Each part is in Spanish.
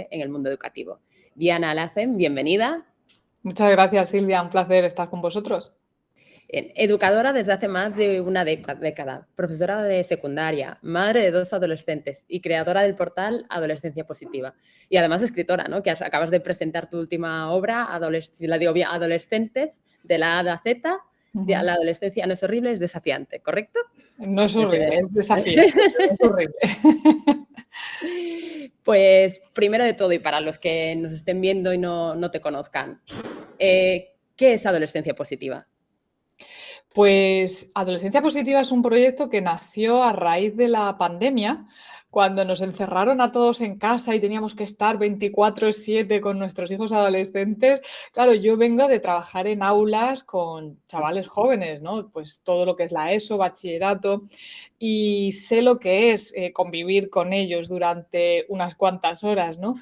en el mundo educativo. Diana Lacen, bienvenida. Muchas gracias, Silvia. Un placer estar con vosotros. Educadora desde hace más de una década, profesora de secundaria, madre de 2 adolescentes y creadora del portal Adolescencia Positiva. Y además escritora, ¿no? Que acabas de presentar tu última obra, si la digo bien, Adolescentes, de la A a la Z. La adolescencia no es horrible, es desafiante, ¿correcto? No es horrible, es desafiante, no es horrible. Pues primero de todo, y para los que nos estén viendo y no te conozcan, ¿qué es Adolescencia Positiva? Pues Adolescencia Positiva es un proyecto que nació a raíz de la pandemia, cuando nos encerraron a todos en casa y teníamos que estar 24/7 con nuestros hijos adolescentes. Claro, yo vengo de trabajar en aulas con chavales jóvenes, ¿no? Pues todo lo que es la ESO, bachillerato, y sé lo que es convivir con ellos durante unas cuantas horas, ¿no?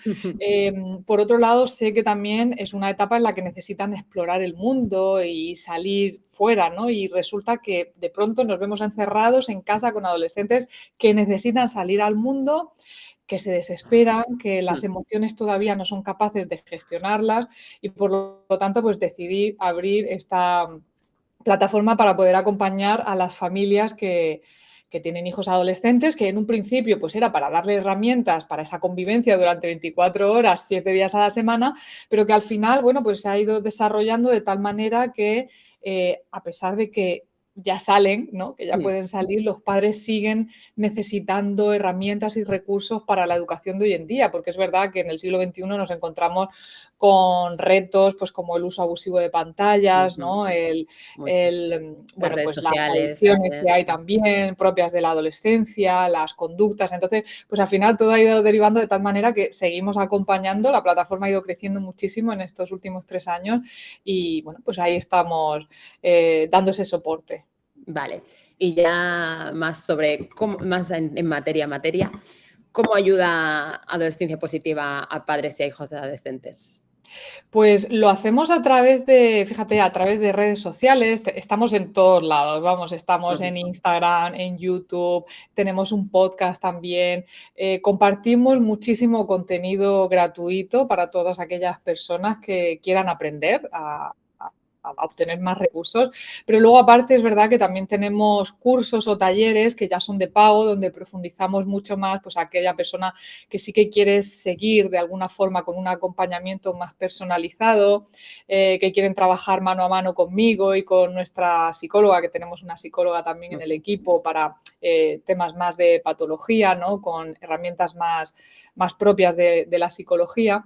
Por otro lado, sé que también es una etapa en la que necesitan explorar el mundo y salir fuera, ¿no? Y resulta que de pronto nos vemos encerrados en casa con adolescentes que necesitan salir al mundo, que se desesperan, que las emociones todavía no son capaces de gestionarlas y por lo tanto pues decidí abrir esta plataforma para poder acompañar a las familias que tienen hijos adolescentes, que en un principio pues era para darle herramientas para esa convivencia durante 24 horas, 7 días a la semana, pero que al final, bueno, pues se ha ido desarrollando de tal manera que a pesar de que ya salen, ¿no? Que ya pueden salir, los padres siguen necesitando herramientas y recursos para la educación de hoy en día, porque es verdad que en el siglo XXI nos encontramos con retos pues como el uso abusivo de pantallas, ¿no? Bueno, pues las adicciones que hay también propias de la adolescencia, las conductas. Entonces, pues al final todo ha ido derivando de tal manera que seguimos acompañando. La plataforma ha ido creciendo muchísimo en estos últimos 3 años y bueno, pues ahí estamos dando ese soporte. Vale, y ya más sobre, más en materia, ¿cómo ayuda Adolescencia Positiva a padres y a hijos de adolescentes? Pues lo hacemos a través de, fíjate, a través de redes sociales, estamos en todos lados, vamos, estamos en Instagram, en YouTube, tenemos un podcast también, compartimos muchísimo contenido gratuito para todas aquellas personas que quieran aprender a obtener más recursos, pero luego aparte es verdad que también tenemos cursos o talleres que ya son de pago, donde profundizamos mucho más, pues aquella persona que sí que quiere seguir de alguna forma con un acompañamiento más personalizado, que quieren trabajar mano a mano conmigo y con nuestra psicóloga, que tenemos una psicóloga también en el equipo para temas más de patología, ¿no? Con herramientas más propias de la psicología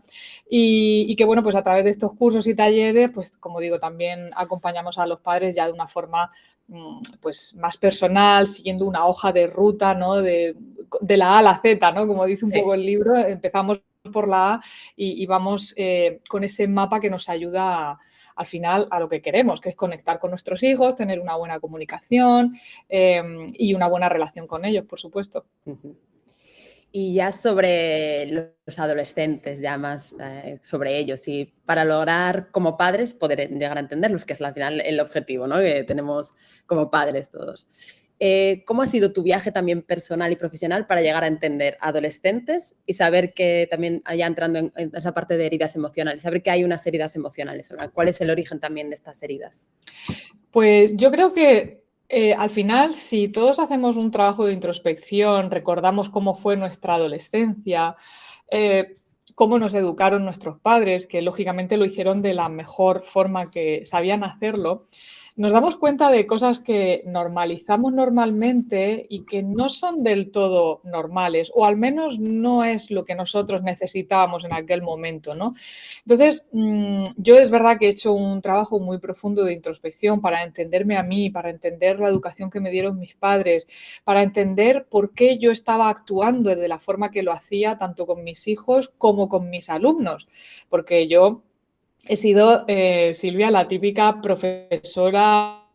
y que, bueno, pues a través de estos cursos y talleres, pues como digo, también acompañamos a los padres ya de una forma pues más personal, siguiendo una hoja de ruta, ¿no? De la A a la Z, ¿no? Como dice un poco el libro, empezamos por la A y vamos con ese mapa que nos ayuda al final a lo que queremos, que es conectar con nuestros hijos, tener una buena comunicación y una buena relación con ellos, por supuesto. Y ya sobre los adolescentes, ya más sobre ellos, y para lograr como padres poder llegar a entenderlos, que es al final el objetivo, ¿no? Que tenemos como padres todos. ¿Cómo ha sido tu viaje también personal y profesional para llegar a entender adolescentes y saber que también, ya entrando en esa parte de heridas emocionales, saber que hay unas heridas emocionales? ¿Cuál es el origen también de estas heridas? Pues yo creo que al final, si todos hacemos un trabajo de introspección, recordamos cómo fue nuestra adolescencia, cómo nos educaron nuestros padres, que lógicamente lo hicieron de la mejor forma que sabían hacerlo, nos damos cuenta de cosas que normalizamos normalmente y que no son del todo normales, o al menos no es lo que nosotros necesitábamos en aquel momento, ¿no? Entonces, yo es verdad que he hecho un trabajo muy profundo de introspección para entenderme a mí, para entender la educación que me dieron mis padres, para entender por qué yo estaba actuando de la forma que lo hacía, tanto con mis hijos como con mis alumnos, porque yo he sido, Silvia, la típica profesora,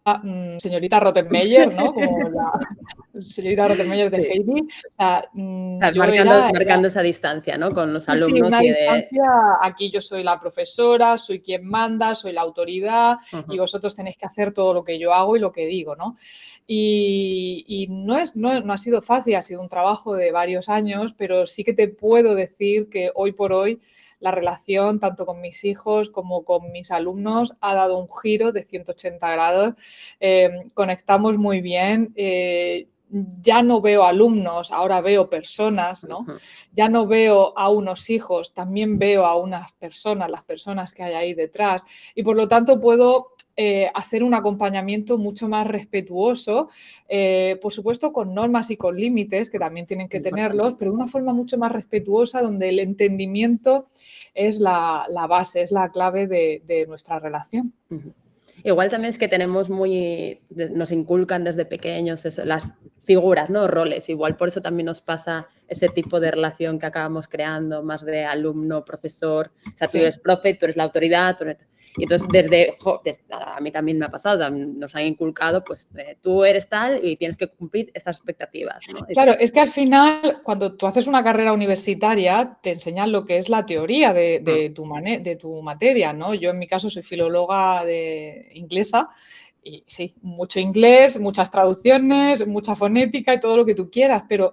señorita Rottenmeier, ¿no? Como señorita Rottenmeier de Sí. Heidi. O sea, O sea, yo era marcando esa distancia, ¿no? Con los sí, sí, alumnos una y de... distancia, aquí yo soy la profesora, soy quien manda, soy la autoridad y Ujú, vosotros tenéis que hacer todo lo que yo hago y lo que digo, ¿no? Y no ha sido fácil, ha sido un trabajo de varios años, pero sí que te puedo decir que hoy por hoy la relación, tanto con mis hijos como con mis alumnos, ha dado un giro de 180 grados. Conectamos muy bien. Ya no veo alumnos, ahora veo personas, ¿no? ujú. Ya no veo a unos hijos, también veo a unas personas, las personas que hay ahí detrás. Y por lo tanto puedo hacer un acompañamiento mucho más respetuoso, por supuesto con normas y con límites, que también tienen que Importante. tenerlos, pero de una forma mucho más respetuosa, donde el entendimiento es la base, es la clave de nuestra relación. Ujú. Igual también es que tenemos nos inculcan desde pequeños las figuras, ¿no? Roles. Igual por eso también nos pasa ese tipo de relación que acabamos creando, más de alumno, profesor. O sea, tú Sí. eres profe, tú eres la autoridad. Y entonces, a mí también me ha pasado, nos han inculcado, pues tú eres tal y tienes que cumplir estas expectativas, ¿no? Claro, es que al final, cuando tú haces una carrera universitaria, te enseñan lo que es la teoría de tu materia, ¿no? Yo, en mi caso, soy filóloga inglesa y sí, mucho inglés, muchas traducciones, mucha fonética y todo lo que tú quieras, pero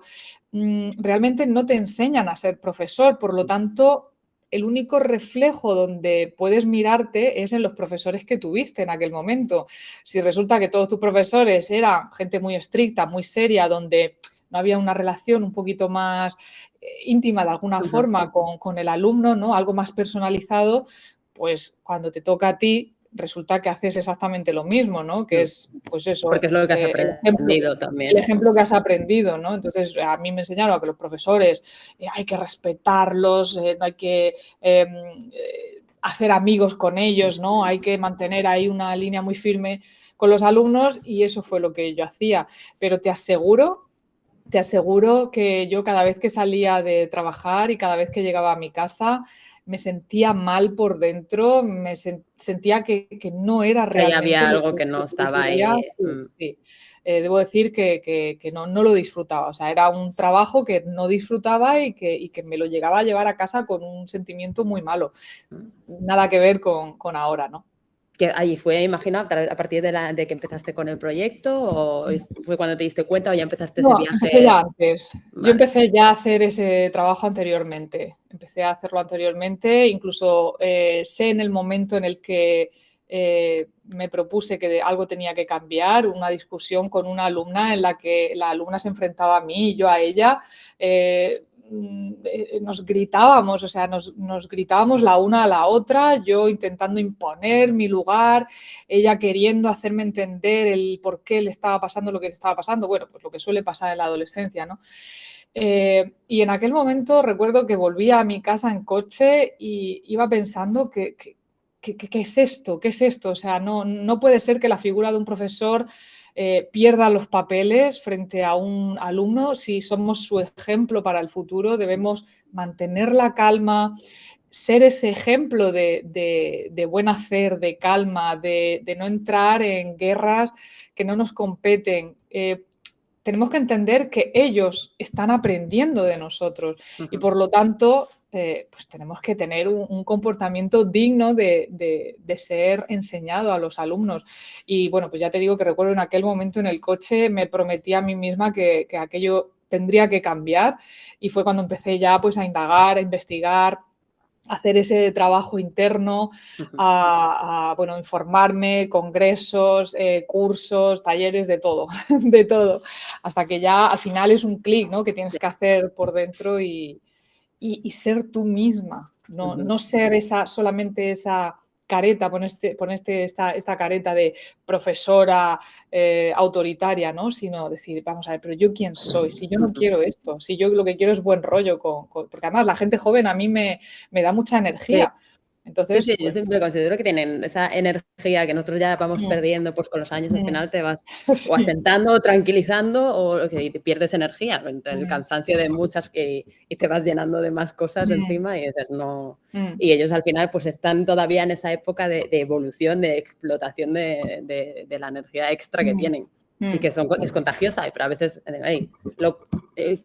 realmente no te enseñan a ser profesor. Por lo tanto, el único reflejo donde puedes mirarte es en los profesores que tuviste en aquel momento. Si resulta que todos tus profesores eran gente muy estricta, muy seria, donde no había una relación un poquito más íntima de alguna Ujú. forma con el alumno, ¿no? Algo más personalizado, pues cuando te toca a ti resulta que haces exactamente lo mismo, ¿no? Que Mm. es, pues eso, Porque es lo que has aprendido el también. ejemplo que has aprendido, ¿no? Entonces, a mí me enseñaron a que los profesores hay que respetarlos, no hay que hacer amigos con ellos, ¿no? Hay que mantener ahí una línea muy firme con los alumnos y eso fue lo que yo hacía. Pero te aseguro que yo cada vez que salía de trabajar y cada vez que llegaba a mi casa me sentía mal por dentro, sentía que no era Que ahí realmente había lo algo que no que estaba quería. ahí. Sí, sí. Debo decir que no lo disfrutaba. O sea, era un trabajo que no disfrutaba y que me lo llegaba a llevar a casa con un sentimiento muy malo. Nada que ver con ahora, ¿no? Que ahí fue, imagino, a partir de que empezaste con el proyecto, o fue cuando te diste cuenta o ya empezaste ese No, empecé ya viaje. antes. Yo Vale. empecé ya a hacer ese trabajo anteriormente. Empecé a hacerlo anteriormente, incluso sé en el momento en el que me propuse que algo tenía que cambiar, una discusión con una alumna en la que la alumna se enfrentaba a mí y yo a ella. Nos gritábamos, o sea, nos gritábamos la una a la otra, yo intentando imponer mi lugar, ella queriendo hacerme entender el por qué le estaba pasando lo que le estaba pasando, bueno, pues lo que suele pasar en la adolescencia, ¿no? Y en aquel momento recuerdo que volvía a mi casa en coche y iba pensando ¿qué es esto? ¿Qué es esto? O sea, no puede ser que la figura de un profesor pierda los papeles frente a un alumno. Si somos su ejemplo para el futuro, debemos mantener la calma, ser ese ejemplo de buen hacer, de calma, de no entrar en guerras que no nos competen. Tenemos que entender que ellos están aprendiendo de nosotros y Ujú. por lo tanto, pues tenemos que tener un comportamiento digno de ser enseñado a los alumnos. Y bueno, pues ya te digo que recuerdo en aquel momento en el coche me prometí a mí misma que aquello tendría que cambiar y fue cuando empecé ya pues a indagar, a investigar, hacer ese trabajo interno, Ujú. bueno, informarme, congresos, cursos, talleres, de todo, de todo, hasta que ya al final es un clic, ¿no? Que tienes Ya. que hacer por dentro y ser tú misma, Ujú. no ser solamente esa careta, ponerte esta careta de profesora autoritaria, ¿no? Sino decir, vamos a ver, pero yo quién soy, si yo no Ujú. quiero esto, si yo lo que quiero es buen rollo, porque además la gente joven a mí me da mucha Sí. energía. Sí, Entonces, sí, yo pues... siempre considero que tienen esa energía que nosotros ya vamos mm, perdiendo, pues con los años al mm, final te vas o sí, asentando o tranquilizando o que te pierdes energía, el mm, cansancio de muchas y te vas llenando de más cosas mm, encima y dices, no. mm, Y ellos al final pues están todavía en esa época de evolución, de explotación de la energía extra que mm. tienen. y que es contagiosa, pero a veces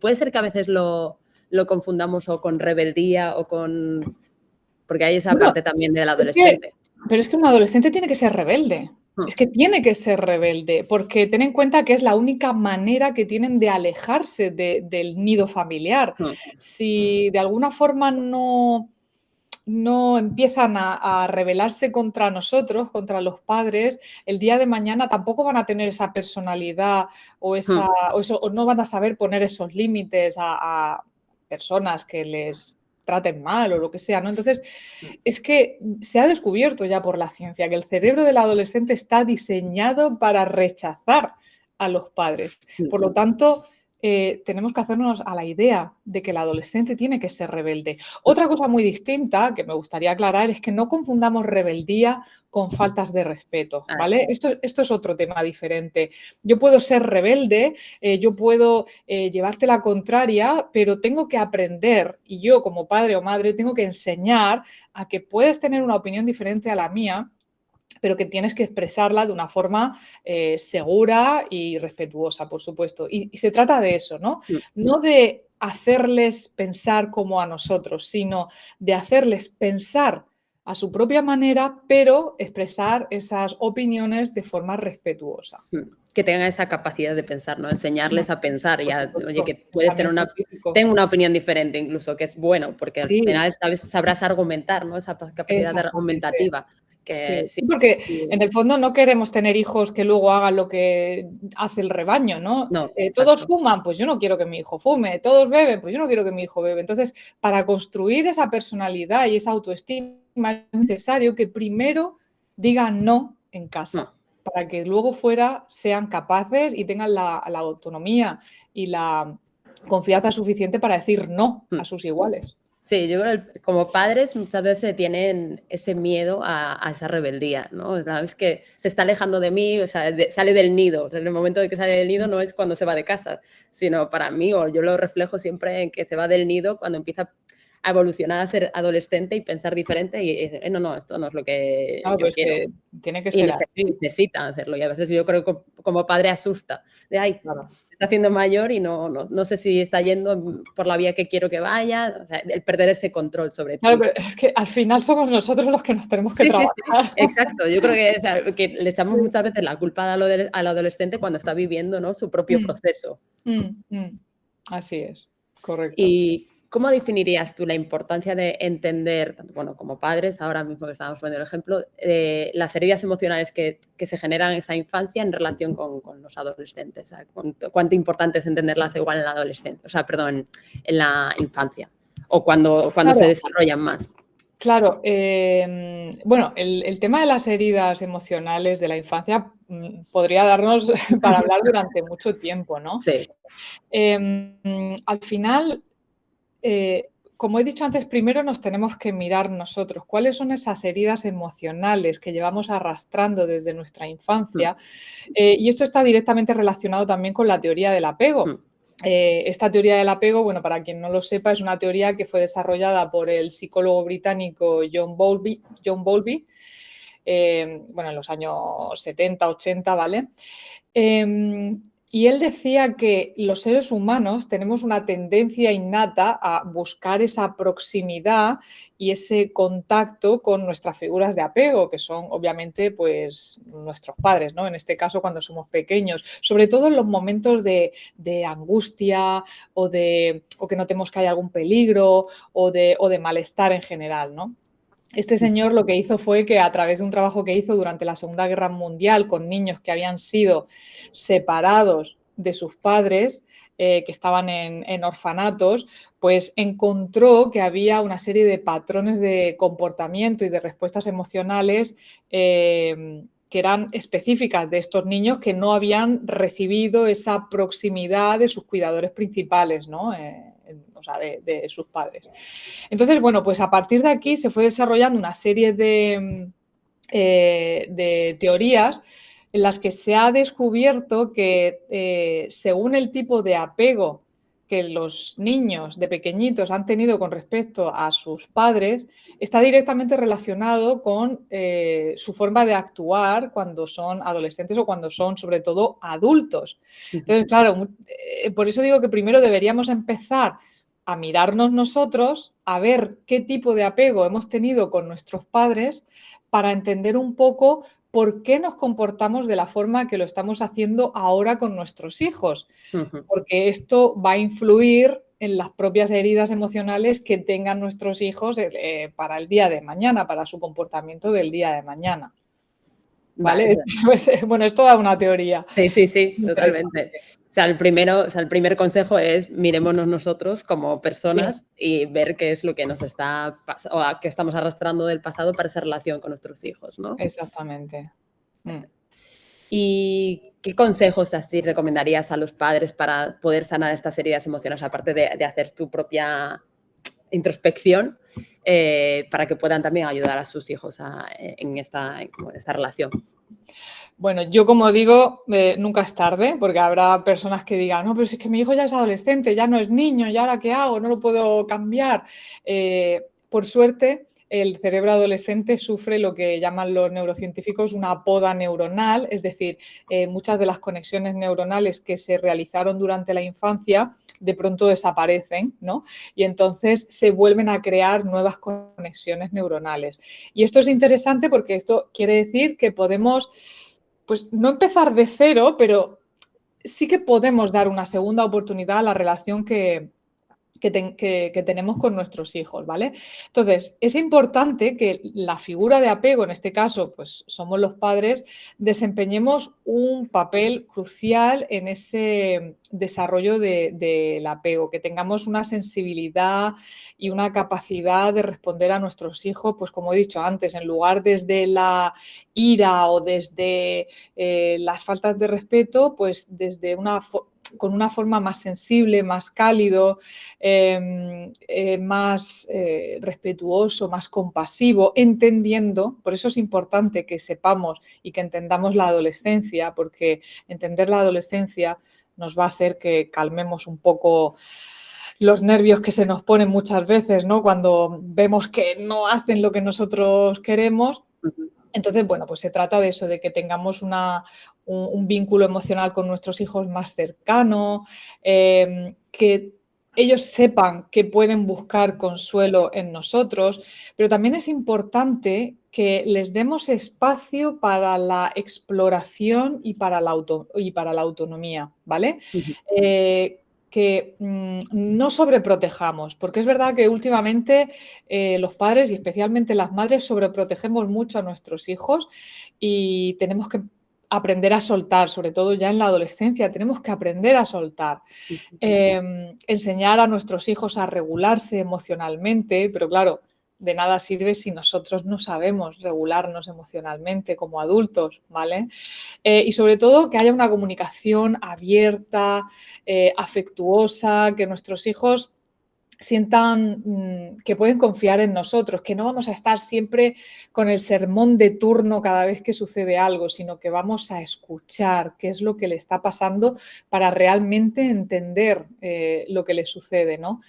puede ser que a veces lo confundamos o con rebeldía o con... Porque hay esa parte también del adolescente. Pero es que un adolescente tiene que ser rebelde. Es que tiene que ser rebelde, porque ten en cuenta que es la única manera que tienen de alejarse del nido familiar. Si de alguna forma no empiezan a rebelarse contra nosotros, contra los padres, el día de mañana tampoco van a tener esa personalidad o no van a saber poner esos límites a personas que les traten mal o lo que sea, ¿no? Entonces, es que se ha descubierto ya por la ciencia que el cerebro del adolescente está diseñado para rechazar a los padres. Por lo tanto, tenemos que hacernos a la idea de que el adolescente tiene que ser rebelde. Otra cosa muy distinta que me gustaría aclarar es que no confundamos rebeldía con faltas de respeto, ¿vale? Esto es otro tema diferente. Yo puedo ser rebelde, yo puedo llevarte la contraria, pero tengo que aprender, y yo como padre o madre tengo que enseñar a que puedes tener una opinión diferente a la mía, pero que tienes que expresarla de una forma segura y respetuosa, por supuesto. Y se trata de eso, ¿no? No de hacerles pensar como a nosotros, sino de hacerles pensar a su propia manera, pero expresar esas opiniones de forma respetuosa. Que tengan esa capacidad de pensar, ¿no? Enseñarles a pensar y oye, que puedes tener tengo una opinión diferente incluso, que es bueno, porque al final sabrás argumentar, ¿no? Esa capacidad argumentativa. Sí, porque en el fondo no queremos tener hijos que luego hagan lo que hace el rebaño, ¿no? Todos fuman, pues yo no quiero que mi hijo fume. Todos beben, pues yo no quiero que mi hijo bebe. Entonces, para construir esa personalidad y esa autoestima es necesario que primero digan no en casa, para que luego fuera sean capaces y tengan la autonomía y la confianza suficiente para decir no a sus iguales. Sí, yo creo que como padres muchas veces tienen ese miedo a esa rebeldía, ¿no? Es que se está alejando de mí, o sea, sale del nido. O sea, en el momento de que sale del nido no es cuando se va de casa, sino para mí, o yo lo reflejo siempre en que se va del nido cuando empieza a evolucionar a ser adolescente y pensar diferente y no, esto no es lo que yo quiero. Que tiene que ser así. Necesita hacerlo y a veces yo creo que como padre asusta, de ay, está haciendo mayor y no sé si está yendo por la vía que quiero que vaya, o sea, el perder ese control sobre Claro, pero es que al final somos nosotros los que nos tenemos que trabajar. Sí, exacto. Yo creo que, o sea, que le echamos muchas veces la culpa al adolescente cuando está viviendo, ¿no? Su propio proceso. Así es, correcto. ¿Y cómo definirías tú la importancia de entender, tanto bueno, como padres, ahora mismo que estábamos poniendo el ejemplo, las heridas emocionales que se generan en esa infancia en relación con los adolescentes? O sea, ¿cuánto importante es entenderlas igual en la adolescencia? O sea, perdón, en la infancia o cuando se desarrollan más. Claro, bueno, el tema de las heridas emocionales de la infancia podría darnos para hablar durante mucho tiempo, ¿no? Sí. Al final, como he dicho antes, primero nos tenemos que mirar nosotros cuáles son esas heridas emocionales que llevamos arrastrando desde nuestra infancia. Y esto está directamente relacionado también con la teoría del apego. Esta teoría del apego, bueno, para quien no lo sepa, es una teoría que fue desarrollada por el psicólogo británico John Bowlby, bueno, en los años 70, 80, ¿vale? Y él decía que los seres humanos tenemos una tendencia innata a buscar esa proximidad y ese contacto con nuestras figuras de apego, que son obviamente pues nuestros padres, ¿no? En este caso cuando somos pequeños, sobre todo en los momentos de angustia o que notemos que hay algún peligro o de malestar en general, ¿no? Este señor lo que hizo fue que a través de un trabajo que hizo durante la Segunda Guerra Mundial con niños que habían sido separados de sus padres, que estaban en orfanatos, pues encontró que había una serie de patrones de comportamiento y de respuestas emocionales que eran específicas de estos niños que no habían recibido esa proximidad de sus cuidadores principales, ¿no? O sea, de sus padres. Entonces, bueno, pues a partir de aquí se fue desarrollando una serie de teorías en las que se ha descubierto que según el tipo de apego que los niños de pequeñitos han tenido con respecto a sus padres está directamente relacionado con su forma de actuar cuando son adolescentes o cuando son, sobre todo, adultos. Entonces, claro, por eso digo que primero deberíamos empezar a mirarnos nosotros, a ver qué tipo de apego hemos tenido con nuestros padres para entender un poco por qué nos comportamos de la forma que lo estamos haciendo ahora con nuestros hijos, porque esto va a influir en las propias heridas emocionales que tengan nuestros hijos para el día de mañana, para su comportamiento del día de mañana. ¿Vale? Vale, Pues, bueno, es toda una teoría. sí, totalmente. O sea, el primer consejo es mirémonos nosotros como personas y ver qué es lo que nos está o que estamos arrastrando del pasado para esa relación con nuestros hijos, ¿no? Exactamente. ¿Y qué consejos así recomendarías a los padres para poder sanar estas heridas emocionales, aparte de hacer tu propia introspección, para que puedan también ayudar a sus hijos en esta relación? Bueno, yo como digo, nunca es tarde, porque habrá personas que digan, no, pero si es que mi hijo ya es adolescente, ya no es niño, ¿y ahora qué hago? No lo puedo cambiar. Por suerte, el cerebro adolescente sufre lo que llaman los neurocientíficos una poda neuronal, es decir, muchas de las conexiones neuronales que se realizaron durante la infancia de pronto desaparecen, ¿no? Y entonces se vuelven a crear nuevas conexiones neuronales. Y esto es interesante porque esto quiere decir que podemos, pues no empezar de cero, pero sí que podemos dar una segunda oportunidad a la relación que tenemos con nuestros hijos, ¿vale? Entonces, es importante que la figura de apego, en este caso, pues somos los padres, desempeñemos un papel crucial en ese desarrollo del apego, que tengamos una sensibilidad y una capacidad de responder a nuestros hijos, pues como he dicho antes, en lugar desde la ira o desde las faltas de respeto, pues desde con una forma más sensible, más cálido, más respetuoso, más compasivo, entendiendo, por eso es importante que sepamos y que entendamos la adolescencia, porque entender la adolescencia nos va a hacer que calmemos un poco los nervios que se nos ponen muchas veces, ¿no? Cuando vemos que no hacen lo que nosotros queremos. Entonces, bueno, pues se trata de eso, de que tengamos un vínculo emocional con nuestros hijos más cercano, que ellos sepan que pueden buscar consuelo en nosotros, pero también es importante que les demos espacio para la exploración y para la autonomía, ¿vale? Que no sobreprotejamos, porque es verdad que últimamente los padres y especialmente las madres sobreprotegemos mucho a nuestros hijos y tenemos que aprender a soltar, sobre todo ya en la adolescencia, tenemos que aprender a soltar. Enseñar a nuestros hijos a regularse emocionalmente, pero claro, de nada sirve si nosotros no sabemos regularnos emocionalmente como adultos, ¿vale? Y sobre todo que haya una comunicación abierta, afectuosa, que nuestros hijos sientan que pueden confiar en nosotros, que no vamos a estar siempre con el sermón de turno cada vez que sucede algo, sino que vamos a escuchar qué es lo que le está pasando para realmente entender lo que le sucede, ¿no?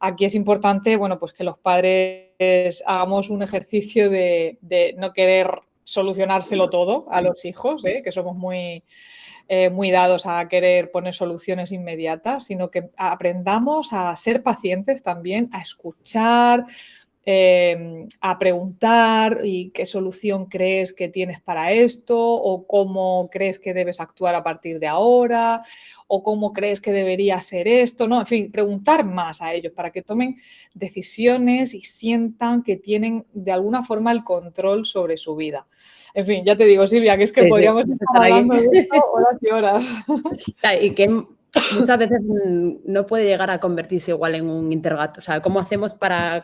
Aquí es importante, bueno, pues que los padres hagamos un ejercicio de no querer solucionárselo todo a los hijos, que somos muy dados a querer poner soluciones inmediatas, sino que aprendamos a ser pacientes también, a escuchar, a preguntar y qué solución crees que tienes para esto o cómo crees que debes actuar a partir de ahora o cómo crees que debería ser esto, ¿no? En fin, preguntar más a ellos para que tomen decisiones y sientan que tienen de alguna forma el control sobre su vida. En fin, ya te digo, Silvia, que es que podríamos estar hablando de esto horas y horas. Y que muchas veces no puede llegar a convertirse igual en un interrogatorio. O sea, ¿cómo hacemos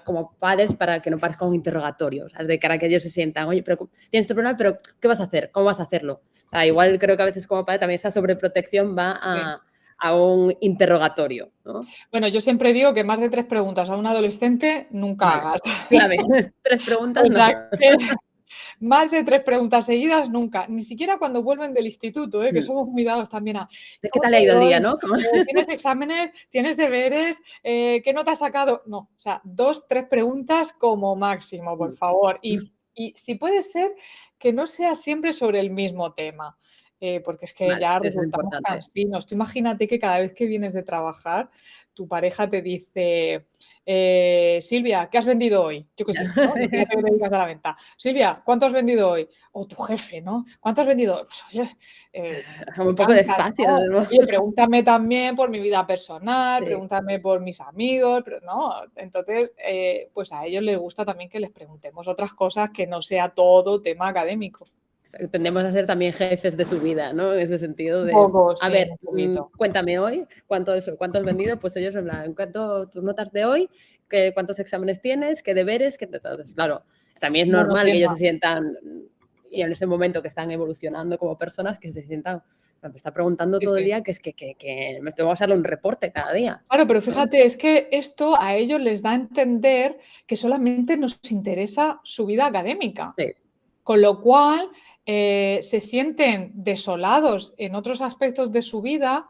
como padres para que no parezca un interrogatorio? O sea, de cara a que ellos se sientan, oye, pero tienes este problema, pero ¿qué vas a hacer? ¿Cómo vas a hacerlo? O sea, igual creo que a veces como padre también esa sobreprotección va a un interrogatorio, ¿no? Bueno, yo siempre digo que más de 3 preguntas a un adolescente nunca Vale, hagas. clave. 3 preguntas, O no. sea, Más de 3 preguntas seguidas nunca, ni siquiera cuando vuelven del instituto, que somos muy dados también a ¿Qué ¿cómo tal te ha ha ido el ido día, hoy? no? Como ¿Tienes exámenes? ¿Tienes deberes? ¿Qué nota has sacado? No, o sea, 2, 3 preguntas como máximo, por favor. Y si puede ser que no sea siempre sobre el mismo tema, porque es que Vale, ya sí, eso es resultamos importante. cansinos. Tú imagínate que cada vez que vienes de trabajar, tu pareja te dice, Silvia, ¿qué has vendido hoy? Yo qué sé, ¿no? Imagínate que te dedicas a la venta. Silvia, ¿cuánto has vendido hoy? O tu jefe, ¿no? ¿Cuánto has vendido? Pues oye, Un te poco de cansas, espacio, ¿no? ¿no? Oye, pregúntame también por mi vida personal, Sí. pregúntame por mis amigos, pero no. Entonces, pues a ellos les gusta también que les preguntemos otras cosas que no sea todo tema académico. Tendemos a ser también jefes de su vida, ¿no? En ese sentido Un de, poco, a sí, ver, un poquito. cuéntame hoy cuánto has vendido, pues ellos en plan, ¿cuánto tus notas de hoy? ¿Cuántos exámenes tienes? ¿Qué deberes? Entonces, claro, también es normal que ellos Monotema. se sientan, y en ese momento que están evolucionando como personas, que se sientan, me está preguntando Sí, todo el sí. día que me tengo que hacerle un reporte cada día, Claro, pero ¿no? fíjate, es que esto a ellos les da a entender que solamente nos interesa su vida académica. Sí. Con lo cual, se sienten desolados en otros aspectos de su vida.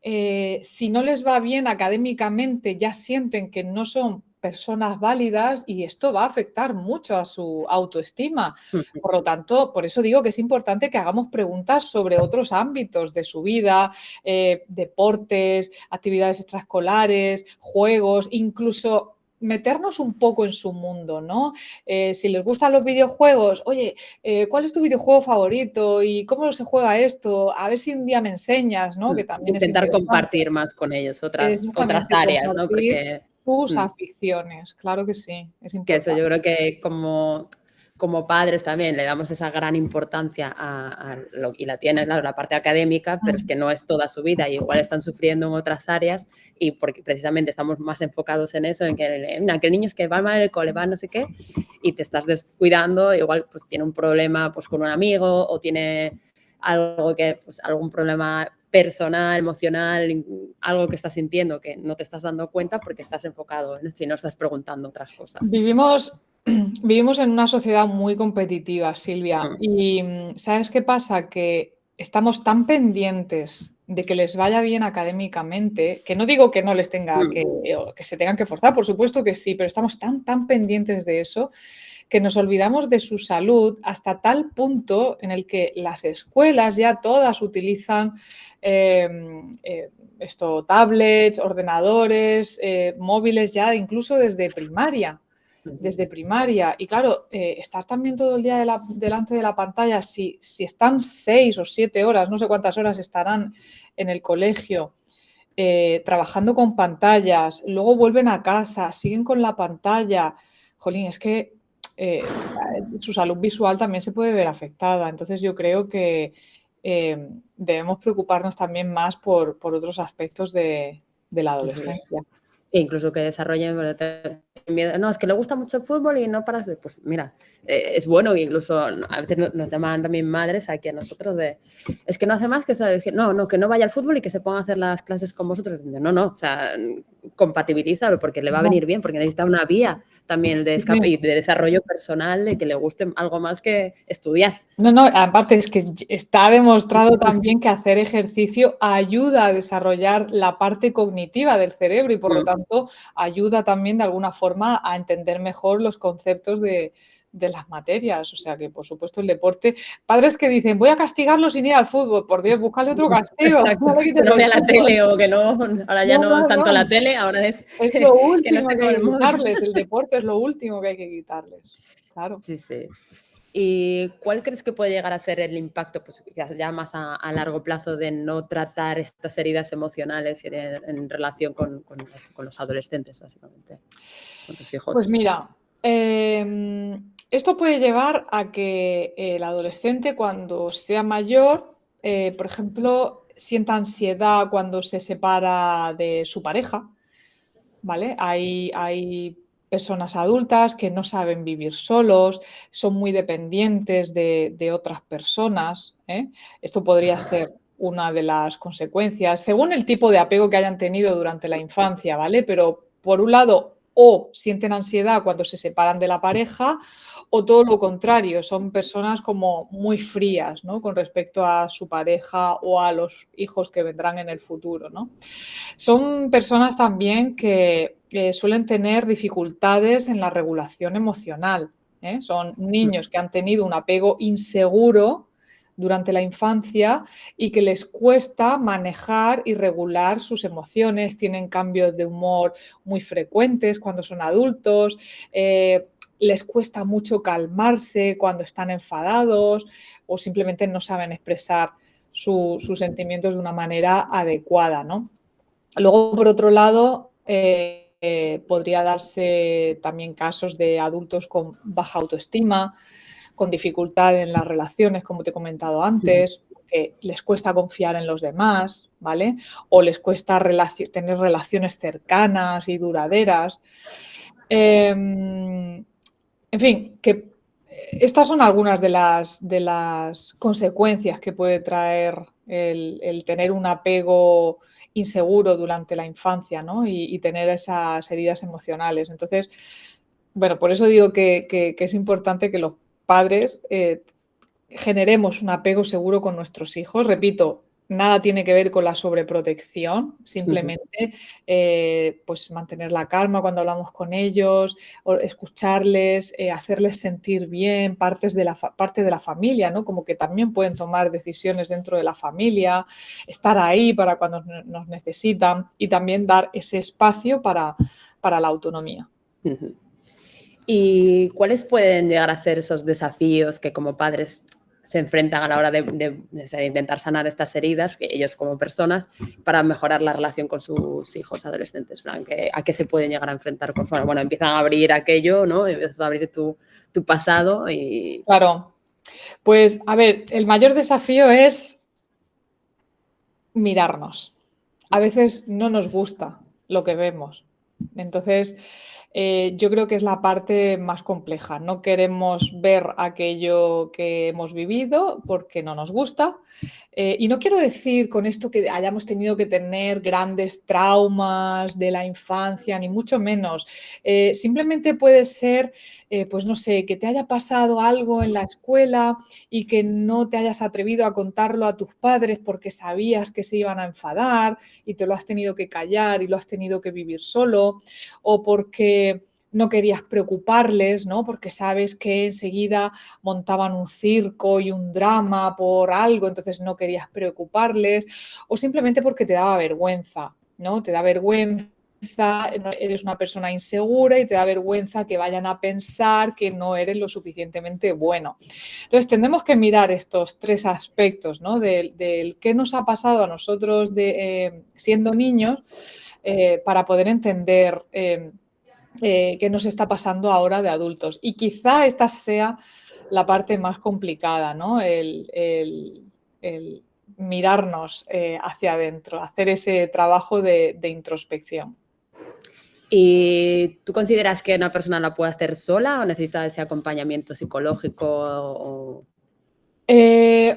Si no les va bien académicamente, ya sienten que no son personas válidas y esto va a afectar mucho a su autoestima. Por lo tanto, por eso digo que es importante que hagamos preguntas sobre otros ámbitos de su vida, deportes, actividades extraescolares, juegos, incluso meternos un poco en su mundo, ¿no? Si les gustan los videojuegos, oye, ¿cuál es tu videojuego favorito? ¿Y cómo se juega esto? A ver si un día me enseñas, ¿no? Que también es Intentar interesante. compartir más con ellos otras Exactamente, áreas, ¿no? compartir Porque sus mm, aficiones, claro que sí, es que eso yo importante. creo que como padres también le damos esa gran importancia y la tiene, claro, la parte académica, pero es que no es toda su vida y igual están sufriendo en otras áreas y porque precisamente estamos más enfocados en eso, en que, mira, que el niño es que va mal en el cole, va no sé qué, y te estás descuidando, igual pues tiene un problema pues con un amigo o tiene algo que, pues algún problema personal, emocional, algo que estás sintiendo que no te estás dando cuenta porque estás enfocado en si no estás preguntando otras cosas. Vivimos, vivimos en una sociedad muy competitiva, Silvia, Mm, y ¿sabes qué pasa? Que estamos tan pendientes de que les vaya bien académicamente, que no digo que no les tenga mm. o que se tengan que forzar, por supuesto que sí, pero estamos tan pendientes de eso que nos olvidamos de su salud hasta tal punto en el que las escuelas ya todas utilizan eh, eh, tablets, ordenadores, móviles ya incluso desde primaria. Desde primaria. Y claro, estar también todo el día delante de la pantalla, si están 6 o 7 horas, no sé cuántas horas estarán en el colegio, trabajando con pantallas, luego vuelven a casa, siguen con la pantalla. Jolín, es que su salud visual también se puede ver afectada. Entonces yo creo que debemos preocuparnos también más por otros aspectos de la adolescencia. E incluso que desarrollen miedo. No, es que le gusta mucho el fútbol y no paras de. Pues mira, es bueno, incluso a veces nos llaman también madres aquí a nosotros de. Es que no hace más que eso, no, que no vaya al fútbol y que se ponga a hacer las clases con vosotros. No, o sea, compatibilízalo porque le va a No, venir bien, porque necesita una vía también de sí. escape y de desarrollo personal, de que le guste algo más que estudiar. No, aparte es que está demostrado también que hacer ejercicio ayuda a desarrollar la parte cognitiva del cerebro y por lo Mm. tanto ayuda también de alguna forma a entender mejor los conceptos de las materias. O sea que, por supuesto, el deporte. Padres que dicen, voy a castigarlo sin ir al fútbol. Por Dios, búscale otro castigo. Exacto, No le que quites no el vea la fútbol. tele o que no, ahora ya no es tanto la No. tele, ahora es Es lo que no último esté que con hay el que móvil. quitarles. El deporte es lo último que hay que quitarles. Claro. Sí, sí. ¿Y cuál crees que puede llegar a ser el impacto, pues, ya más a largo plazo, de no tratar estas heridas emocionales en relación con los adolescentes, básicamente, con tus Pues hijos? mira, esto puede llevar a que el adolescente cuando sea mayor, por ejemplo, sienta ansiedad cuando se separa de su pareja, ¿vale? Hay personas adultas que no saben vivir solos, son muy dependientes de otras personas, ¿eh? Esto podría ser una de las consecuencias, según el tipo de apego que hayan tenido durante la infancia, ¿vale? Pero por un lado, o sienten ansiedad cuando se separan de la pareja, o todo lo contrario, son personas como muy frías, ¿no? Con respecto a su pareja o a los hijos que vendrán en el futuro, ¿no? Son personas también que suelen tener dificultades en la regulación emocional, ¿eh? Son niños que han tenido un apego inseguro durante la infancia y que les cuesta manejar y regular sus emociones, tienen cambios de humor muy frecuentes cuando son adultos, les cuesta mucho calmarse cuando están enfadados o simplemente no saben expresar sus sentimientos de una manera adecuada, ¿no? Luego, por otro lado, podría darse también casos de adultos con baja autoestima, con dificultad en las relaciones, como te he comentado antes, que les cuesta confiar en los demás, ¿vale? O les cuesta tener relaciones cercanas y duraderas. En fin, que estas son algunas de las consecuencias que puede traer el tener un apego inseguro durante la infancia, ¿no? Y tener esas heridas emocionales. Entonces, bueno, por eso digo que es importante que los padres generemos un apego seguro con nuestros hijos. Repito, nada tiene que ver con la sobreprotección, simplemente pues mantener la calma cuando hablamos con ellos, o escucharles, hacerles sentir bien, parte de la familia, ¿no? Como que también pueden tomar decisiones dentro de la familia, estar ahí para cuando nos necesitan y también dar ese espacio para la autonomía. ¿Y cuáles pueden llegar a ser esos desafíos que como padres se enfrentan a la hora de intentar sanar estas heridas, que ellos como personas, para mejorar la relación con sus hijos adolescentes? ¿A qué se pueden llegar a enfrentar? Bueno, empiezan a abrir aquello, ¿no? Empiezas a abrir tu pasado y... Claro. Pues, a ver, el mayor desafío es mirarnos. A veces no nos gusta lo que vemos. Entonces, yo creo que es la parte más compleja. No queremos ver aquello que hemos vivido porque no nos gusta. Y no quiero decir con esto que hayamos tenido que tener grandes traumas de la infancia, ni mucho menos. Simplemente puede ser, pues no sé, que te haya pasado algo en la escuela y que no te hayas atrevido a contarlo a tus padres porque sabías que se iban a enfadar y te lo has tenido que callar y lo has tenido que vivir solo, o porque no querías preocuparles, ¿no? Porque sabes que enseguida montaban un circo y un drama por algo, entonces no querías preocuparles, o simplemente porque te daba vergüenza, ¿no? Te da vergüenza, eres una persona insegura y te da vergüenza que vayan a pensar que no eres lo suficientemente bueno. Entonces, tendremos que mirar estos tres aspectos, ¿no? Del qué nos ha pasado a nosotros siendo niños para poder entender qué nos está pasando ahora de adultos. Y quizá esta sea la parte más complicada, ¿no? El mirarnos hacia adentro, hacer ese trabajo de introspección. ¿Y tú consideras que una persona la puede hacer sola o necesita ese acompañamiento psicológico?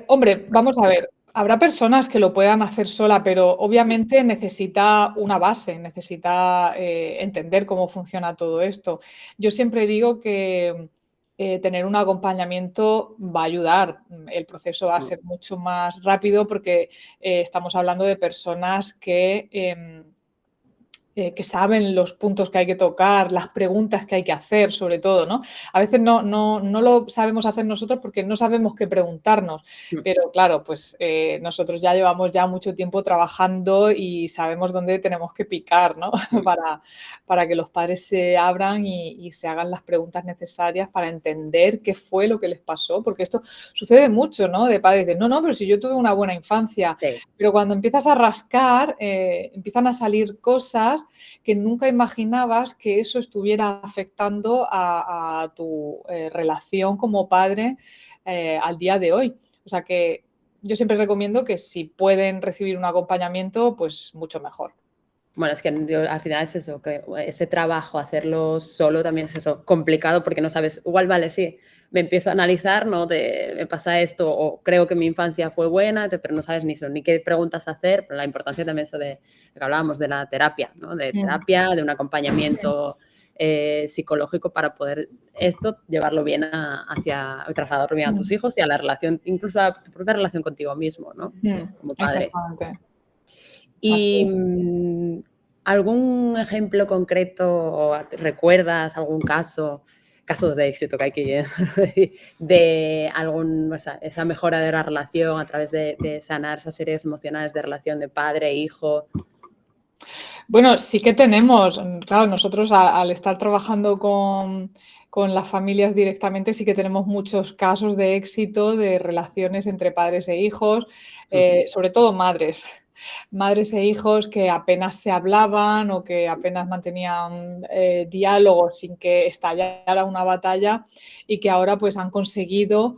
Hombre, vamos a ver, habrá personas que lo puedan hacer sola, pero obviamente necesita una base, necesita entender cómo funciona todo esto. Yo siempre digo que tener un acompañamiento va a ayudar. El proceso va a ser mucho más rápido porque estamos hablando de personas que saben los puntos que hay que tocar, las preguntas que hay que hacer, sobre todo, ¿no? A veces no lo sabemos hacer nosotros porque no sabemos qué preguntarnos, pero claro, pues nosotros ya llevamos ya mucho tiempo trabajando y sabemos dónde tenemos que picar, ¿no? Para que los padres se abran y se hagan las preguntas necesarias para entender qué fue lo que les pasó, porque esto sucede mucho, ¿no? De padres que dicen, no, pero si yo tuve una buena infancia, Sí. pero cuando empiezas a rascar, empiezan a salir cosas que nunca imaginabas que eso estuviera afectando a tu relación como padre al día de hoy. O sea que yo siempre recomiendo que si pueden recibir un acompañamiento, pues mucho mejor. Bueno, es que al final es eso, que ese trabajo, hacerlo solo también es eso, complicado porque no sabes, igual vale, sí, me empiezo a analizar, ¿no? Me pasa esto o creo que mi infancia fue buena, pero no sabes ni eso, ni qué preguntas hacer, pero la importancia también eso de lo que hablábamos de la terapia, ¿no? De terapia, de un acompañamiento psicológico para poder esto llevarlo bien trasladarlo bien a tus hijos y a la relación, incluso a tu propia relación contigo mismo, ¿no? Como padre. Exactamente. Y ¿algún ejemplo concreto o recuerdas algún casos de éxito que hay que de esa mejora de la relación a través de sanar esas heridas emocionales de relación de padre e hijo? Bueno, sí que tenemos, claro, nosotros al estar trabajando con las familias directamente, sí que tenemos muchos casos de éxito de relaciones entre padres e hijos, sobre todo madres e hijos que apenas se hablaban o que apenas mantenían diálogos sin que estallara una batalla y que ahora pues han conseguido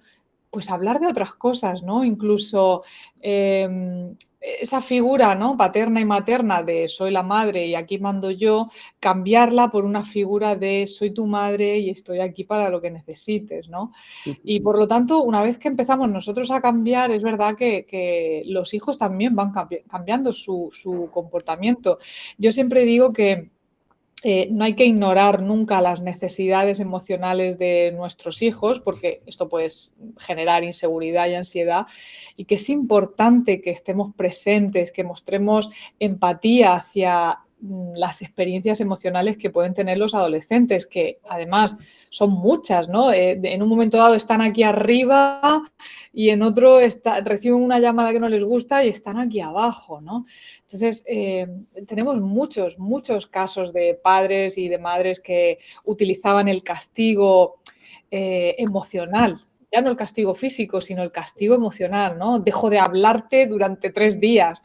pues hablar de otras cosas, ¿no? Incluso esa figura, ¿no? Paterna y materna de soy la madre y aquí mando yo, cambiarla por una figura de soy tu madre y estoy aquí para lo que necesites, ¿no? Y por lo tanto, una vez que empezamos nosotros a cambiar, es verdad que los hijos también van cambiando su comportamiento. Yo siempre digo que no hay que ignorar nunca las necesidades emocionales de nuestros hijos, porque esto puede generar inseguridad y ansiedad, y que es importante que estemos presentes, que mostremos empatía hacia las experiencias emocionales que pueden tener los adolescentes, que además son muchas, ¿no? En un momento dado están aquí arriba y en otro reciben una llamada que no les gusta y están aquí abajo, ¿no? Entonces, tenemos muchos casos de padres y de madres que utilizaban el castigo emocional, ya no el castigo físico, sino el castigo emocional, ¿no? Dejo de hablarte durante 3 días.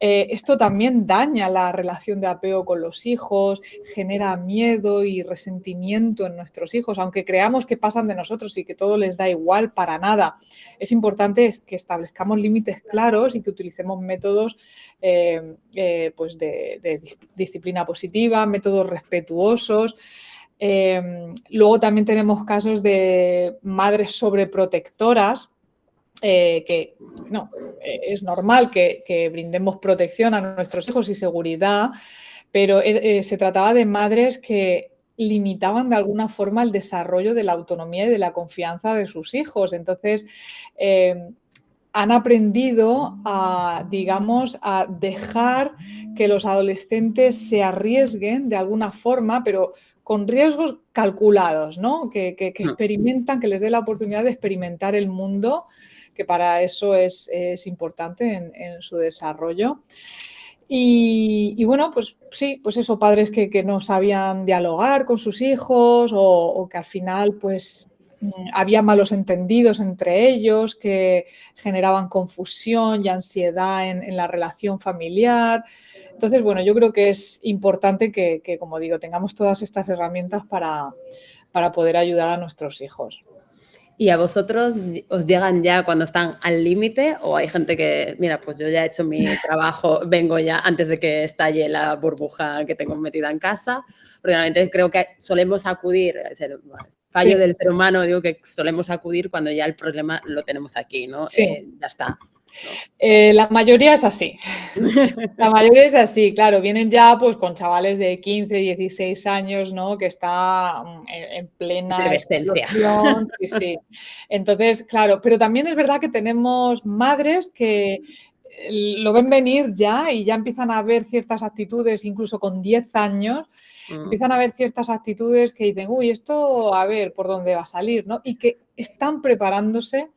Esto también daña la relación de apego con los hijos, genera miedo y resentimiento en nuestros hijos, aunque creamos que pasan de nosotros y que todo les da igual, para nada. Es importante que establezcamos límites claros y que utilicemos métodos pues de disciplina positiva, métodos respetuosos. Luego también tenemos casos de madres sobreprotectoras, que no, es normal que brindemos protección a nuestros hijos y seguridad, pero se trataba de madres que limitaban de alguna forma el desarrollo de la autonomía y de la confianza de sus hijos. Entonces, han aprendido digamos, a dejar que los adolescentes se arriesguen de alguna forma, pero con riesgos calculados, ¿no? Que experimentan, que les dé la oportunidad de experimentar el mundo, que para eso es importante en su desarrollo. Y bueno, pues sí, pues eso, padres que no sabían dialogar con sus hijos o que al final pues había malos entendidos entre ellos que generaban confusión y ansiedad en la relación familiar. Entonces, bueno, yo creo que es importante que, como digo, tengamos todas estas herramientas para poder ayudar a nuestros hijos. ¿Y a vosotros os llegan ya cuando están al límite o hay gente que, mira, pues yo ya he hecho mi trabajo, vengo ya antes de que estalle la burbuja que tengo metida en casa? Porque realmente creo que solemos acudir, fallo del ser humano, digo que solemos acudir cuando ya el problema lo tenemos aquí, ¿no? Sí. Ya está. La mayoría es así. La mayoría es así, claro. Vienen ya pues con chavales de 15, 16 años, ¿no? Que está en plena explosión. Sí, sí. Entonces, claro, pero también es verdad que tenemos madres que lo ven venir ya y ya empiezan a ver ciertas actitudes, incluso con 10 años, empiezan a ver ciertas actitudes que dicen, uy, esto a ver por dónde va a salir, ¿no? Y que están preparándose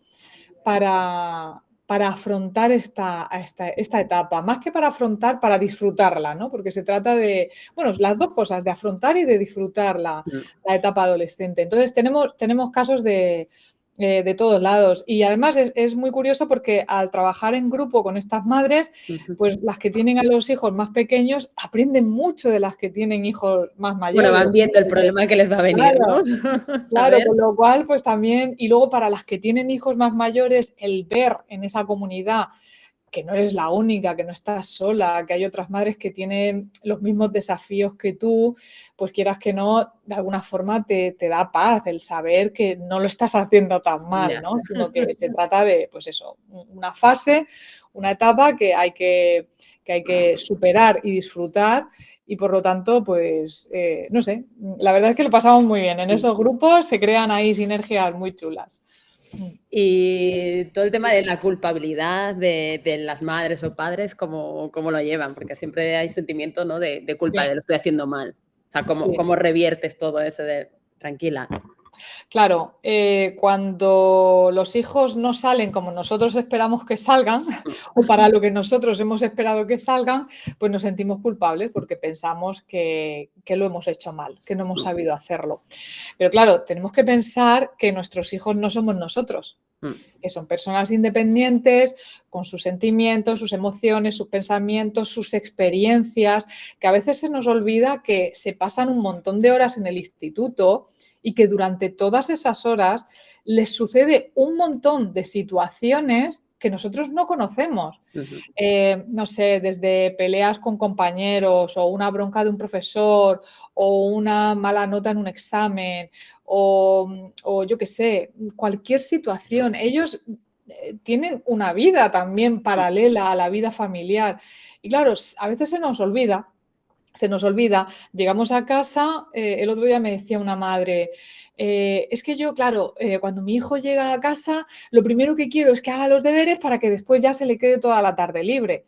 para afrontar esta etapa, más que para afrontar, para disfrutarla, ¿no? Porque se trata de, bueno, las dos cosas, de afrontar y de disfrutar la etapa adolescente. Entonces tenemos casos de todos lados y además es muy curioso porque al trabajar en grupo con estas madres, pues las que tienen a los hijos más pequeños aprenden mucho de las que tienen hijos más mayores. Bueno, van viendo el problema que les va a venir, claro, ¿no? Claro, con lo cual, pues también, y luego para las que tienen hijos más mayores, el ver en esa comunidad que no eres la única, que no estás sola, que hay otras madres que tienen los mismos desafíos que tú, pues quieras que no, de alguna forma te da paz el saber que no lo estás haciendo tan mal, ¿no? Sino que se trata de, pues eso, una fase, una etapa que hay que que hay que superar y disfrutar. Y por lo tanto, pues, no sé, la verdad es que lo pasamos muy bien. En esos grupos se crean ahí sinergias muy chulas. Y todo el tema de la culpabilidad de las madres o padres, ¿cómo lo llevan? Porque siempre hay sentimiento, ¿no? de culpa, Sí, de lo estoy haciendo mal. O sea, sí. ¿cómo reviertes todo eso de tranquila? Claro, cuando los hijos no salen como nosotros esperamos que salgan, o para lo que nosotros hemos esperado que salgan, pues nos sentimos culpables porque pensamos que lo hemos hecho mal, que no hemos sabido hacerlo. Pero claro, tenemos que pensar que nuestros hijos no somos nosotros, que son personas independientes, con sus sentimientos, sus emociones, sus pensamientos, sus experiencias, que a veces se nos olvida que se pasan un montón de horas en el instituto y que durante todas esas horas les sucede un montón de situaciones que nosotros no conocemos. No sé, desde peleas con compañeros o una bronca de un profesor o una mala nota en un examen o yo qué sé, cualquier situación. Ellos tienen una vida también paralela a la vida familiar. Y claro, a veces se nos olvida, llegamos a casa, el otro día me decía una madre, es que yo, claro, cuando mi hijo llega a casa, lo primero que quiero es que haga los deberes para que después ya se le quede toda la tarde libre.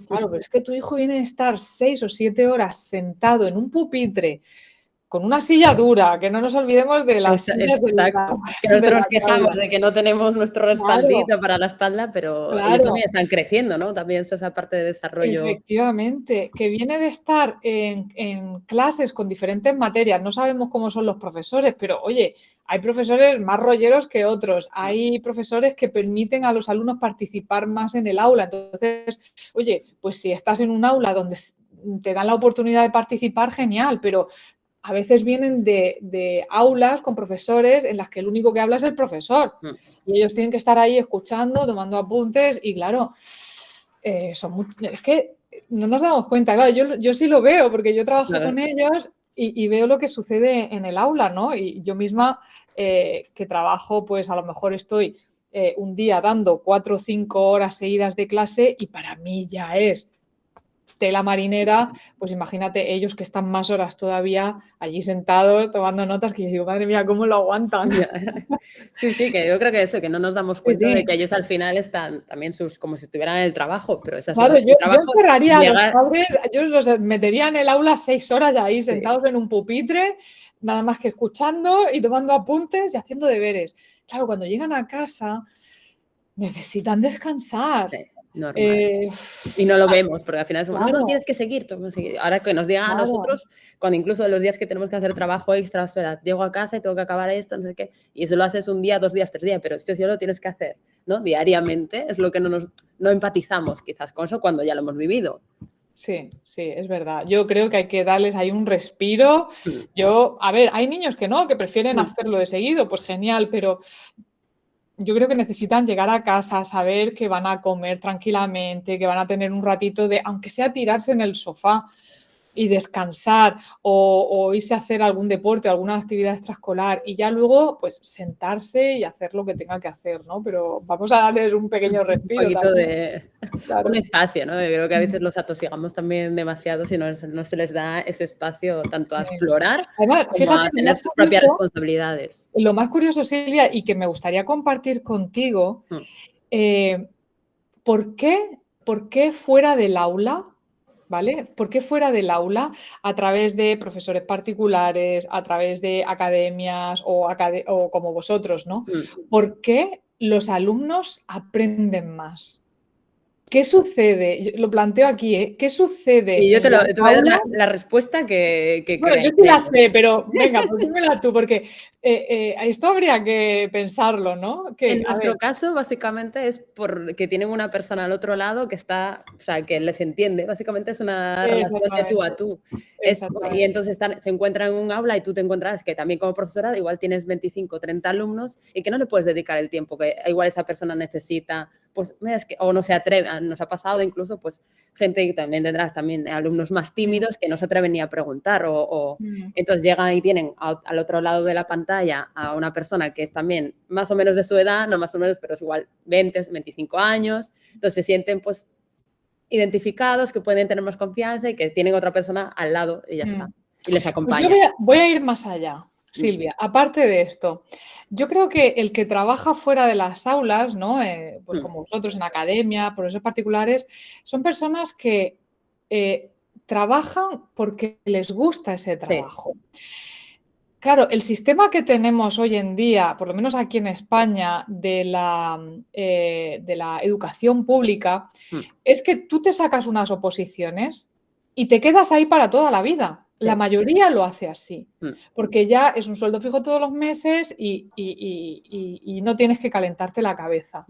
Claro, pero es que tu hijo viene a estar 6 o 7 horas sentado en un pupitre con una silla dura, que no nos olvidemos de las sillas Exacto. Que de nosotros la nos quejamos aula. de que no tenemos nuestro Claro, respaldito para la espalda, pero ellos claro. también están creciendo, ¿no? También es esa parte de desarrollo. Efectivamente, que viene de estar en clases con diferentes materias. No sabemos cómo son los profesores, pero oye, hay profesores más rolleros que otros. Hay profesores que permiten a los alumnos participar más en el aula. Entonces, oye, pues si estás en un aula donde te dan la oportunidad de participar, genial, pero a veces vienen de aulas con profesores en las que el único que habla es el profesor. Y ellos tienen que estar ahí escuchando, tomando apuntes y claro, es que no nos damos cuenta, claro, yo sí lo veo porque yo trabajo Claro. con ellos y veo lo que sucede en el aula, ¿no? Y yo misma que trabajo, pues a lo mejor estoy un día dando 4 o 5 horas seguidas de clase y para mí ya es tela marinera, pues imagínate ellos que están más horas todavía allí sentados tomando notas que yo digo, madre mía, ¿cómo lo aguantan? Sí, sí, que yo creo que eso, que no nos damos Sí, cuenta de sí. que ellos al final están también como si estuvieran en el trabajo, pero es así, Claro, ¿no? El yo trabajo encerraría a los llegar. padres, yo los metería en el aula 6 horas ahí Sí, sentados en un pupitre, nada más que escuchando y tomando apuntes y haciendo deberes. Claro, cuando llegan a casa necesitan descansar. sí, normal. Eh, Y no lo vemos, porque al final somos, no, no, claro, tienes que seguir, tú no seguir. Ahora que nos digan a claro. nosotros, cuando incluso los días que tenemos que hacer trabajo extra, espera, llego a casa y tengo que acabar esto, no sé qué, y eso lo haces un día, 2 días, 3 días, pero eso sí lo tienes que hacer, ¿no? Diariamente, es lo que no empatizamos quizás con eso cuando ya lo hemos vivido. Sí, sí, es verdad. Yo creo que hay que darles ahí un respiro. Mm, A ver, hay niños que no, que prefieren mm. hacerlo de seguido, pues genial, pero yo creo que necesitan llegar a casa, saber que van a comer tranquilamente, que van a tener un ratito de, aunque sea tirarse en el sofá y descansar o irse a hacer algún deporte, alguna actividad extraescolar y ya luego pues sentarse y hacer lo que tenga que hacer, ¿no? Pero vamos a darles un pequeño Un respiro poquito también, de un claro. espacio, ¿no? Yo creo que a Mm, veces los atosigamos también demasiado si no se les da ese espacio tanto a sí. explorar Además, como fíjate, a tener sus propias responsabilidades. lo más curioso, Silvia, y que me gustaría compartir contigo, Mm. eh, ¿por qué fuera del aula, ¿vale? ¿Por qué fuera del aula, a través de profesores particulares, a través de academias o como vosotros, ¿no? Mm. ¿Por qué los alumnos aprenden más? ¿Qué sucede? Yo lo planteo aquí, ¿eh? ¿Qué Y sucede yo en las te voy a dar aulas? la respuesta que Bueno, yo sí la creemos. sé, pero venga, pues dímela tú, porque esto habría que pensarlo, ¿no? En Que, a ver, nuestro caso, básicamente, es porque tienen una persona al otro lado que está, o sea, que les entiende. Básicamente es una relación de tú a exactamente, tú. Y exactamente. entonces se encuentran en un aula y tú te encuentras que también como profesora igual tienes 25, 30 alumnos y que no le puedes dedicar el tiempo que igual esa persona necesita, pues, mira, es que, o no se atreve, nos ha pasado incluso, pues, gente que también tendrás también alumnos más Mm, tímidos que no se atreven ni a preguntar mm, entonces llegan y tienen al otro lado de la pantalla a una persona que es también más o menos de su edad, no más o menos, pero es igual 20, 25 años, entonces se sienten pues identificados, que pueden tener más confianza y que tienen otra persona al lado y ya está. Y les Pues yo acompaña. voy a ir más allá, Silvia. Aparte de esto, yo creo que el que trabaja fuera de las aulas, ¿no? Pues como vosotros en academia, profesores particulares, son personas que trabajan porque les gusta ese trabajo. Claro, el sistema que tenemos hoy en día, por lo menos aquí en España, de la educación pública, es que tú te sacas unas oposiciones y te quedas ahí para toda la vida. Sí. La mayoría lo hace así, porque ya es un sueldo fijo todos los meses y no tienes que calentarte la cabeza.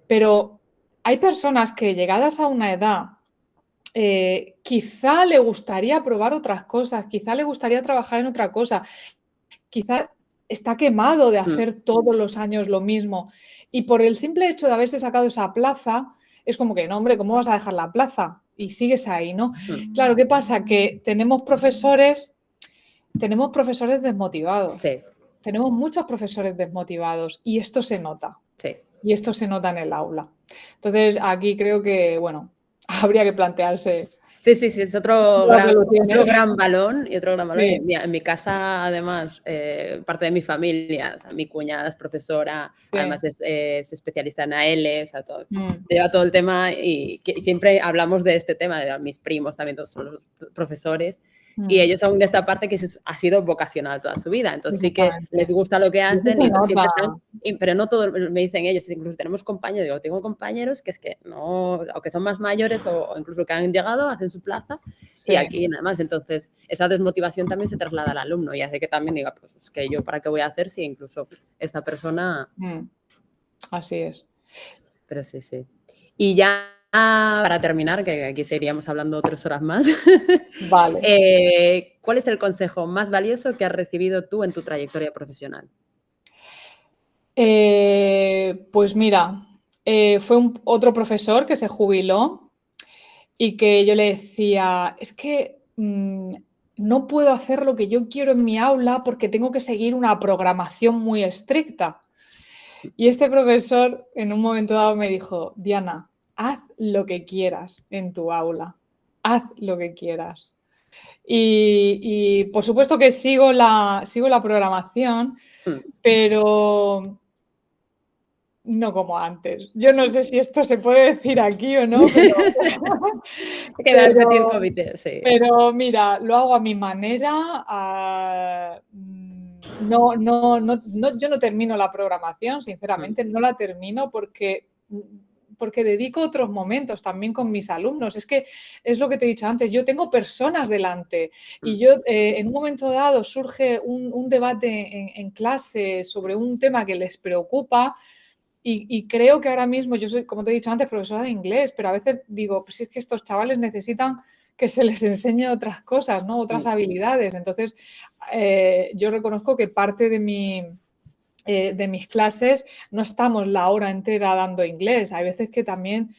Pero hay personas que llegadas a una edad, quizá le gustaría probar otras cosas, quizá le gustaría trabajar en otra cosa, quizá está quemado de hacer todos los años lo mismo y por el simple hecho de haberse sacado esa plaza, es como que, no, hombre, ¿cómo vas a dejar la plaza? Y sigues ahí, ¿no? Claro, ¿qué pasa? Que tenemos profesores desmotivados. Sí. Tenemos muchos profesores desmotivados y esto se nota. Sí. Y esto se nota en el aula. Entonces, aquí creo que, bueno, habría que plantearse. Sí, es otro gran balón y otro gran balón. Sí. En mi casa, además, parte de mi familia, o sea, mi cuñada es profesora, además es especialista en AL, o sea, lleva todo el tema y siempre hablamos de este tema, de mis primos también todos son profesores. Y ellos son de esta parte que ha sido vocacional toda su vida. Entonces sí que les gusta lo que hacen, pero no todo, me dicen ellos, incluso tenemos compañeros, tengo compañeros que es que no, o que son más mayores o incluso que han llegado, hacen su plaza y aquí nada más. Entonces esa desmotivación también se traslada al alumno y hace que también diga, pues que yo para qué voy a hacer si incluso esta persona... Así es. Pero sí. Y ya para terminar, que aquí seguiríamos hablando 3 horas más. Vale. ¿Cuál es el consejo más valioso que has recibido tú en tu trayectoria profesional? Pues mira, fue otro profesor que se jubiló y que yo le decía, es que no puedo hacer lo que yo quiero en mi aula porque tengo que seguir una programación muy estricta. Y este profesor en un momento dado me dijo, Diana, haz lo que quieras en tu aula, haz lo que quieras. Y por supuesto que sigo la programación, pero no como antes. Yo no sé si esto se puede decir aquí o no, pero mira, lo hago a mi manera. Yo no termino la programación, sinceramente, no la termino porque dedico otros momentos también con mis alumnos. Es que es lo que te he dicho antes, yo tengo personas delante y yo en un momento dado surge un debate en clase sobre un tema que les preocupa y creo que ahora mismo, yo soy, como te he dicho antes, profesora de inglés, pero a veces digo, pues es que estos chavales necesitan que se les enseñe otras cosas, ¿no? Otras habilidades. Entonces, yo reconozco que parte de mis clases no estamos la hora entera dando inglés. Hay veces que también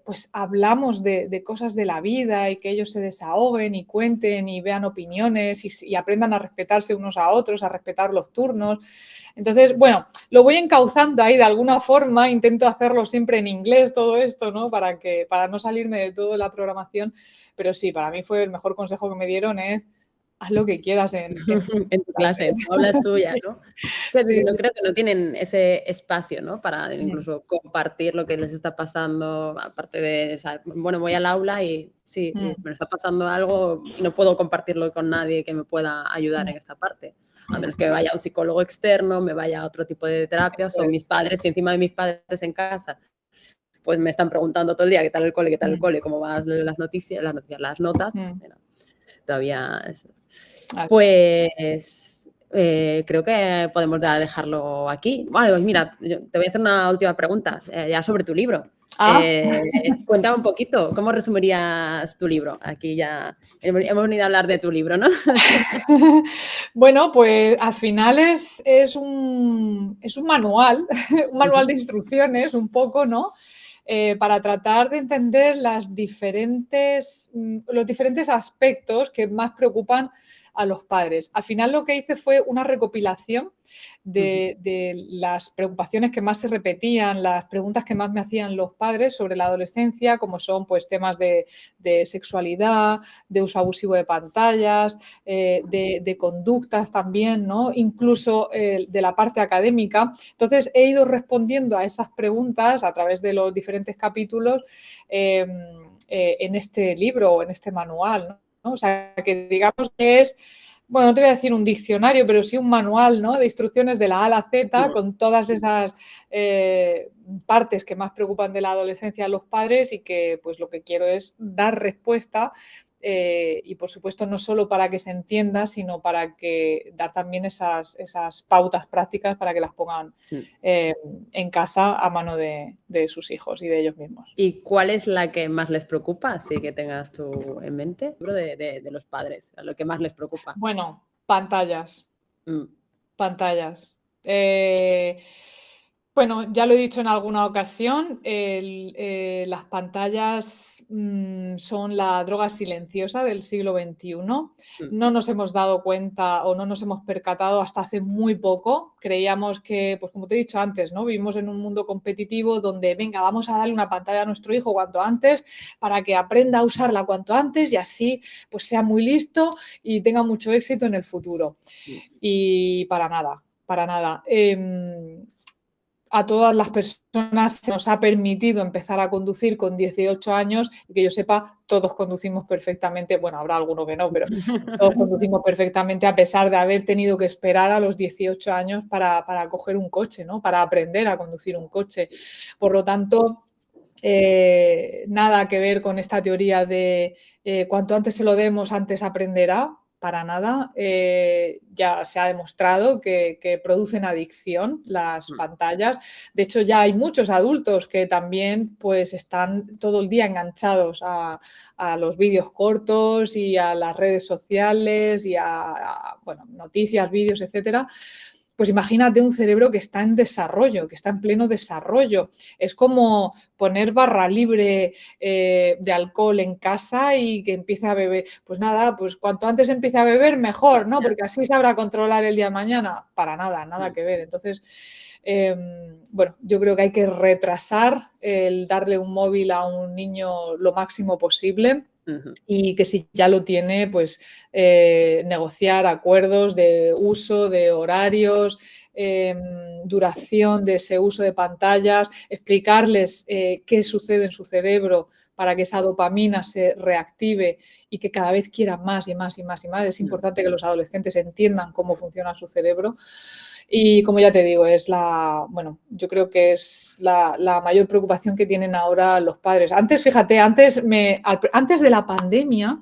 pues hablamos de cosas de la vida y que ellos se desahoguen y cuenten y vean opiniones y aprendan a respetarse unos a otros, a respetar los turnos. Entonces, bueno, lo voy encauzando ahí de alguna forma, intento hacerlo siempre en inglés todo esto, ¿no? Para no salirme de todo de la programación, pero sí, para mí fue el mejor consejo que me dieron es haz lo que quieras en tu clase, en tu aula es tuya, ¿no? No creo que no tienen ese espacio, ¿no? Para incluso compartir lo que les está pasando, aparte de, o sea, bueno, voy al aula y sí, me está pasando algo y no puedo compartirlo con nadie que me pueda ayudar en esta parte. A menos que me vaya a un psicólogo externo, me vaya a otro tipo de terapias o mis padres, y encima de mis padres en casa, pues me están preguntando todo el día qué tal el cole, cómo van las notas. Todavía... Pues creo que podemos ya dejarlo aquí. Vale, pues mira, te voy a hacer una última pregunta, ya sobre tu libro. Cuéntame un poquito, ¿cómo resumirías tu libro? Aquí ya hemos venido a hablar de tu libro, ¿no? Bueno, pues al final es un manual, un manual de instrucciones, un poco, ¿no? Para tratar de entender los diferentes aspectos que más preocupan a los padres. Al final lo que hice fue una recopilación de las preocupaciones que más se repetían, las preguntas que más me hacían los padres sobre la adolescencia, como son pues temas de sexualidad, de uso abusivo de pantallas, de conductas también, ¿no? Incluso de la parte académica. Entonces he ido respondiendo a esas preguntas a través de los diferentes capítulos en este libro o en este manual, ¿no? O sea, que digamos que es, bueno, no te voy a decir un diccionario, pero sí un manual, ¿no? De instrucciones de la A a la Z con todas esas partes que más preocupan de la adolescencia a los padres y que pues lo que quiero es dar respuesta y por supuesto no solo para que se entienda, sino para que dar también esas pautas prácticas para que las pongan en casa a mano de sus hijos y de ellos mismos. ¿Y cuál es la que más les preocupa? Así que tengas tú en mente, de los padres, a lo que más les preocupa. Bueno, pantallas. Pantallas. Bueno, ya lo he dicho en alguna ocasión, las pantallas son la droga silenciosa del siglo XXI. No nos hemos dado cuenta o no nos hemos percatado hasta hace muy poco. Creíamos que, pues como te he dicho antes, ¿no? Vivimos en un mundo competitivo donde, venga, vamos a darle una pantalla a nuestro hijo cuanto antes para que aprenda a usarla cuanto antes y así pues sea muy listo y tenga mucho éxito en el futuro. Y para nada, para nada. A todas las personas se nos ha permitido empezar a conducir con 18 años y que yo sepa, todos conducimos perfectamente, bueno, habrá alguno que no, pero todos conducimos perfectamente a pesar de haber tenido que esperar a los 18 años para coger un coche, ¿no? Para aprender a conducir un coche. Por lo tanto, nada que ver con esta teoría de cuanto antes se lo demos, antes aprenderá. Para nada, ya se ha demostrado que producen adicción las pantallas. De hecho, ya hay muchos adultos que también pues, están todo el día enganchados a los vídeos cortos y a las redes sociales y a bueno, noticias, vídeos, etcétera. Pues imagínate un cerebro que está en desarrollo, que está en pleno desarrollo. Es como poner barra libre de alcohol en casa y que empiece a beber. Pues nada, pues cuanto antes empiece a beber, mejor, ¿no? Porque así sabrá controlar el día de mañana. Para nada, nada que ver. Entonces, bueno, yo creo que hay que retrasar el darle un móvil a un niño lo máximo posible. Y que si ya lo tiene, pues negociar acuerdos de uso, de horarios, duración de ese uso de pantallas, explicarles qué sucede en su cerebro para que esa dopamina se reactive y que cada vez quieran más y más y más y más. Es importante que los adolescentes entiendan cómo funciona su cerebro. Y como ya te digo, bueno, yo creo que es la mayor preocupación que tienen ahora los padres. Antes, fíjate, antes de la pandemia,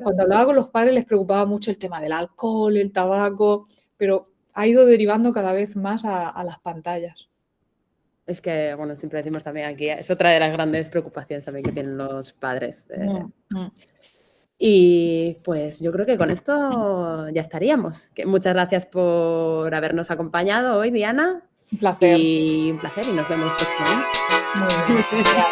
cuando hablaba con los padres les preocupaba mucho el tema del alcohol, el tabaco, pero ha ido derivando cada vez más a las pantallas. Es que, bueno, siempre decimos también aquí, es otra de las grandes preocupaciones también que tienen los padres. Y pues yo creo que con esto ya estaríamos. Muchas gracias por habernos acompañado hoy, Diana. Un placer. Y un placer y nos vemos próximamente. Muy bien.